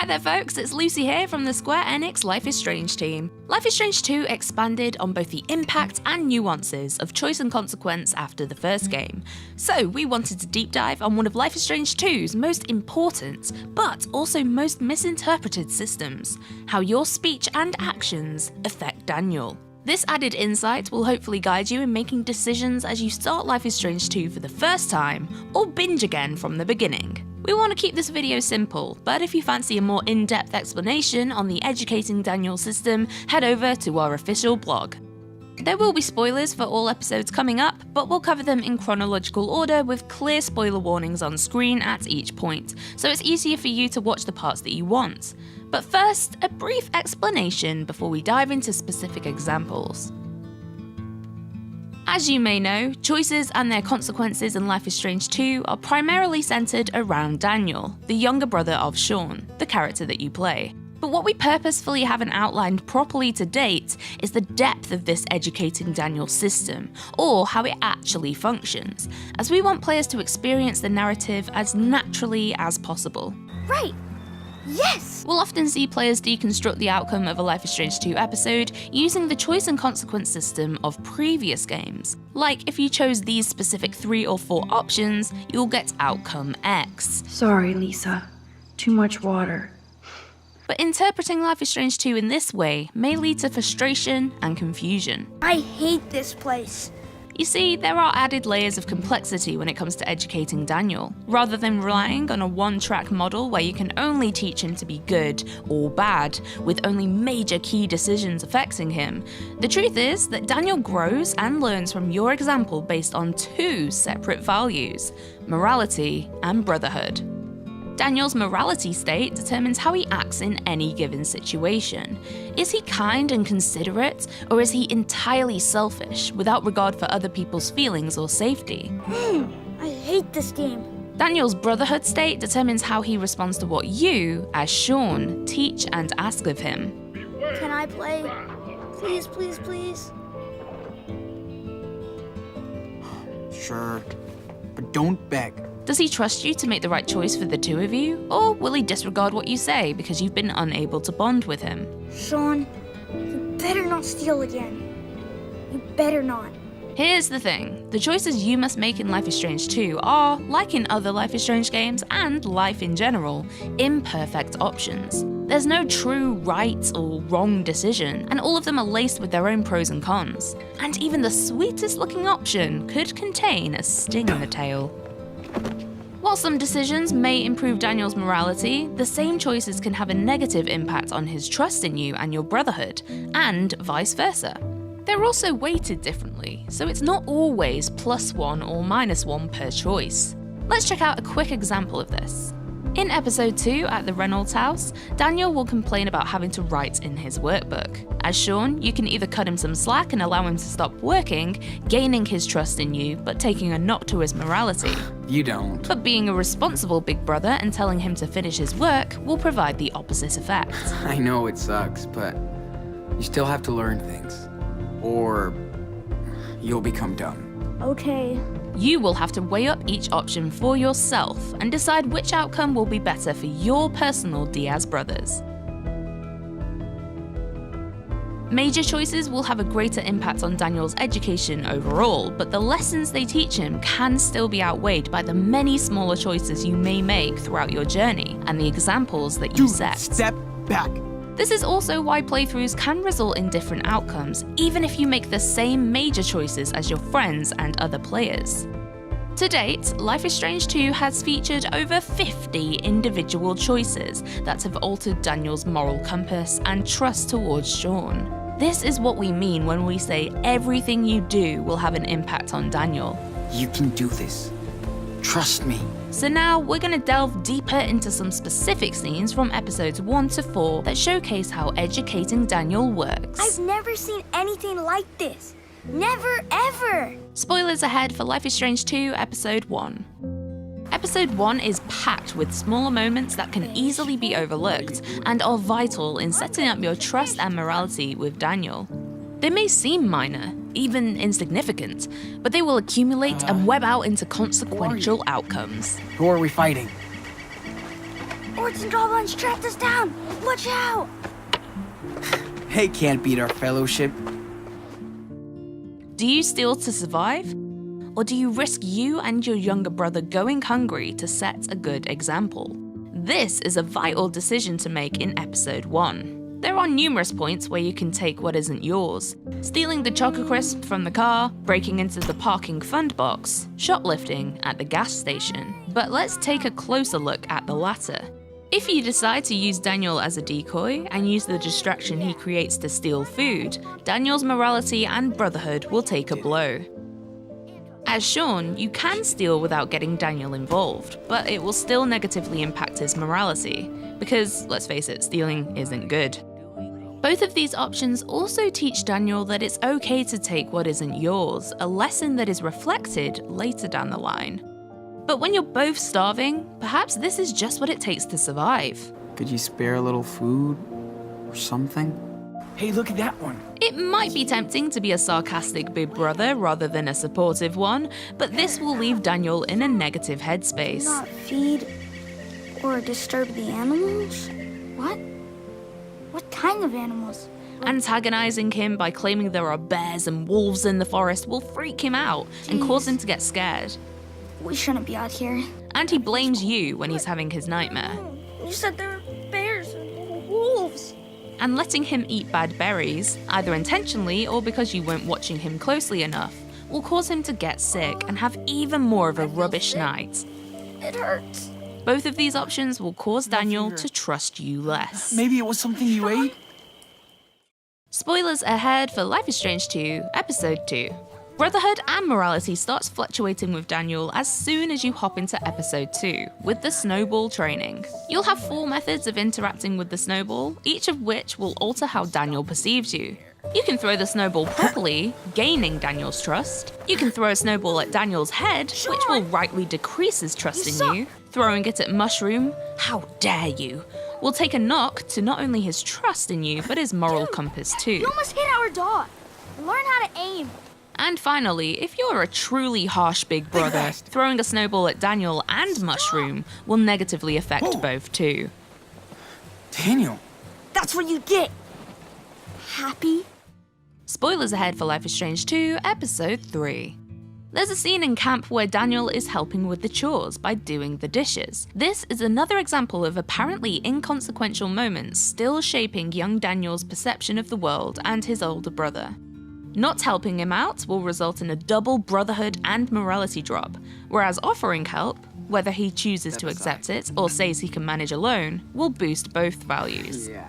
Hi there folks, it's Lucy here from the Square Enix Life is Strange team. Life is Strange 2 expanded on both the impact and nuances of choice and consequence after the first game. So we wanted to deep dive on one of Life is Strange 2's most important, but also most misinterpreted systems, how your speech and actions affect Daniel. This added insight will hopefully guide you in making decisions as you start Life is Strange 2 for the first time, or binge again from the beginning. We want to keep this video simple, but if you fancy a more in-depth explanation on the Educating Daniel system, head over to our official blog. There will be spoilers for all episodes coming up, but we'll cover them in chronological order with clear spoiler warnings on screen at each point, so it's easier for you to watch the parts that you want. But first, a brief explanation before we dive into specific examples. As you may know, choices and their consequences in Life is Strange 2 are primarily centered around Daniel, the younger brother of Sean, the character that you play. But what we purposefully haven't outlined properly to date is the depth of this Educating Daniel system, or how it actually functions, as we want players to experience the narrative as naturally as possible. Right! Yes! We'll often see players deconstruct the outcome of a Life is Strange 2 episode using the choice and consequence system of previous games. Like, if you chose these specific 3 or 4 options, you'll get outcome X. Sorry, Lisa. Too much water. But interpreting Life is Strange 2 in this way may lead to frustration and confusion. I hate this place. You see, there are added layers of complexity when it comes to educating Daniel. Rather than relying on a one-track model where you can only teach him to be good or bad, with only major key decisions affecting him, the truth is that Daniel grows and learns from your example based on 2 separate values: morality and brotherhood. Daniel's morality state determines how he acts in any given situation. Is he kind and considerate, or is he entirely selfish, without regard for other people's feelings or safety? I hate this game. Daniel's brotherhood state determines how he responds to what you, as Sean, teach and ask of him. Can I play? Please, please, please. Sure, but don't beg. Does he trust you to make the right choice for the 2 of you, or will he disregard what you say because you've been unable to bond with him? Sean, you better not steal again. You better not. Here's the thing, the choices you must make in Life is Strange 2 are, like in other Life is Strange games and life in general, imperfect options. There's no true right or wrong decision, and all of them are laced with their own pros and cons. And even the sweetest looking option could contain a sting in the tail. While some decisions may improve Daniel's morality, the same choices can have a negative impact on his trust in you and your brotherhood, and vice versa. They're also weighted differently, so it's not always +1 or -1 per choice. Let's check out a quick example of this. In episode 2 at the Reynolds house, Daniel will complain about having to write in his workbook. As Sean, you can either cut him some slack and allow him to stop working, gaining his trust in you, but taking a knock to his morality. You don't. But being a responsible big brother and telling him to finish his work will provide the opposite effect. I know it sucks, but you still have to learn things. Or you'll become dumb. Okay. You will have to weigh up each option for yourself and decide which outcome will be better for your personal Diaz brothers. Major choices will have a greater impact on Daniel's education overall, but the lessons they teach him can still be outweighed by the many smaller choices you may make throughout your journey and the examples that you set. Step back. This is also why playthroughs can result in different outcomes, even if you make the same major choices as your friends and other players. To date, Life is Strange 2 has featured over 50 individual choices that have altered Daniel's moral compass and trust towards Sean. This is what we mean when we say everything you do will have an impact on Daniel. You can do this. Trust me. So now we're going to delve deeper into some specific scenes from episodes 1 to 4 that showcase how educating Daniel works. I've never seen anything like this. Never, ever. Spoilers ahead for Life is Strange 2 Episode 1. Episode 1 is packed with smaller moments that can easily be overlooked and are vital in setting up your trust and morality with Daniel. They may seem minor, even insignificant, but they will accumulate and web out into consequential outcomes. Who are we fighting? Hordes and goblins trapped us down! Watch out! They can't beat our fellowship. Do you steal to survive? Or do you risk you and your younger brother going hungry to set a good example? This is a vital decision to make in episode 1. There are numerous points where you can take what isn't yours. Stealing the Choco Crisp from the car, breaking into the parking fund box, shoplifting at the gas station. But let's take a closer look at the latter. If you decide to use Daniel as a decoy and use the distraction he creates to steal food, Daniel's morality and brotherhood will take a blow. As Sean, you can steal without getting Daniel involved, but it will still negatively impact his morality, because, let's face it, stealing isn't good. Both of these options also teach Daniel that it's okay to take what isn't yours, a lesson that is reflected later down the line. But when you're both starving, perhaps this is just what it takes to survive. Could you spare a little food or something? Hey, look at that one. It might be tempting to be a sarcastic big brother rather than a supportive one, but this will leave Daniel in a negative headspace. Not feed or disturb the animals? What? What kind of animals? Antagonizing him by claiming there are bears and wolves in the forest will freak him out and cause him to get scared. We shouldn't be out here. And he blames you when he's having his nightmare. You said there were bears and wolves. And letting him eat bad berries, either intentionally or because you weren't watching him closely enough, will cause him to get sick and have even more of a rubbish night. It hurts. Both of these options will cause Daniel to trust you less. Maybe it was something you ate? Spoilers ahead for Life is Strange 2, Episode 2. Brotherhood and morality starts fluctuating with Daniel as soon as you hop into Episode 2, with the snowball training. You'll have 4 methods of interacting with the snowball, each of which will alter how Daniel perceives you. You can throw the snowball properly, gaining Daniel's trust. You can throw a snowball at Daniel's head, which will rightly decrease his trust in you. Throwing it at Mushroom, how dare you, will take a knock to not only his trust in you, but his moral compass too. You almost hit our dog. Learn how to aim. And finally, if you're a truly harsh big brother, throwing a snowball at Daniel and Mushroom will negatively affect both too. Daniel. That's what you get. Happy? Spoilers ahead for Life is Strange 2, Episode 3. There's a scene in camp where Daniel is helping with the chores by doing the dishes. This is another example of apparently inconsequential moments still shaping young Daniel's perception of the world and his older brother. Not helping him out will result in a double brotherhood and morality drop, whereas offering help, whether he chooses to accept it or says he can manage alone, will boost both values. Yeah.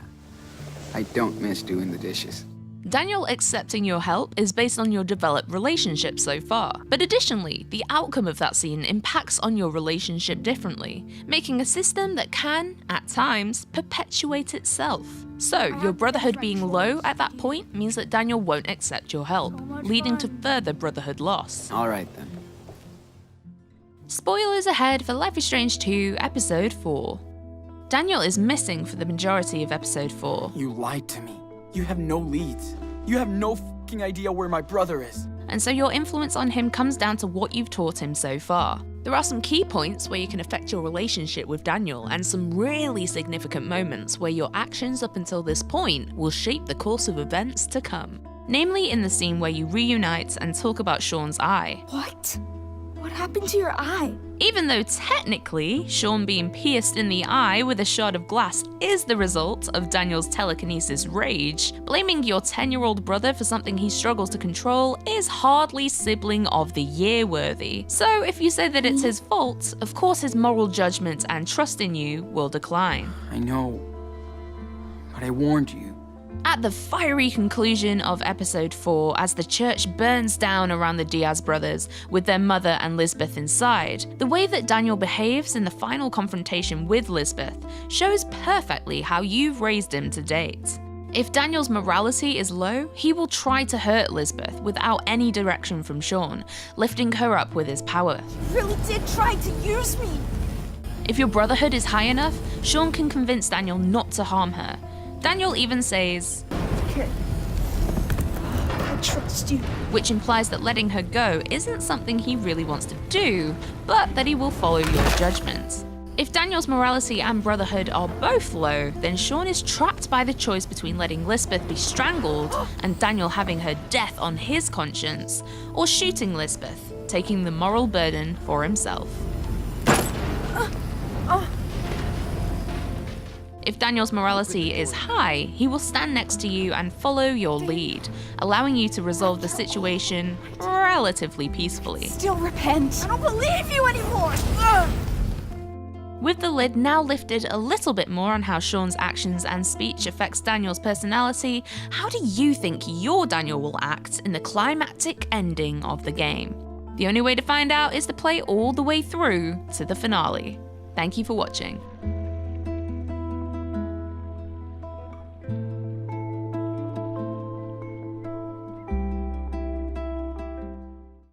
I don't miss doing the dishes. Daniel accepting your help is based on your developed relationship so far, but additionally, the outcome of that scene impacts on your relationship differently, making a system that can, at times, perpetuate itself. So, your brotherhood being low at that point means that Daniel won't accept your help, leading to further brotherhood loss. Alright then. Spoilers ahead for Life is Strange 2, Episode 4. Daniel is missing for the majority of Episode 4. You lied to me. You have no leads. You have no fucking idea where my brother is. And so your influence on him comes down to what you've taught him so far. There are some key points where you can affect your relationship with Daniel, and some really significant moments where your actions up until this point will shape the course of events to come. Namely in the scene where you reunite and talk about Sean's eye. What? What happened to your eye? Even though technically, Sean being pierced in the eye with a shard of glass is the result of Daniel's telekinesis rage, blaming your 10-year-old brother for something he struggles to control is hardly sibling of the year worthy. So if you say that it's his fault, of course his moral judgment and trust in you will decline. I know, but I warned you. At the fiery conclusion of Episode 4, as the church burns down around the Diaz brothers with their mother and Lisbeth inside, the way that Daniel behaves in the final confrontation with Lisbeth shows perfectly how you've raised him to date. If Daniel's morality is low, he will try to hurt Lisbeth without any direction from Sean, lifting her up with his power. You really did try to use me. If your brotherhood is high enough, Sean can convince Daniel not to harm her. Daniel even says, Here. I trust you. which implies that letting her go isn't something he really wants to do, but that he will follow your judgment. If Daniel's morality and brotherhood are both low, then Sean is trapped by the choice between letting Lisbeth be strangled and Daniel having her death on his conscience, or shooting Lisbeth, taking the moral burden for himself. If Daniel's morality is high, he will stand next to you and follow your lead, allowing you to resolve the situation relatively peacefully. Still repent. I don't believe you anymore. With the lid now lifted a little bit more on how Sean's actions and speech affects Daniel's personality, how do you think your Daniel will act in the climactic ending of the game? The only way to find out is to play all the way through to the finale. Thank you for watching.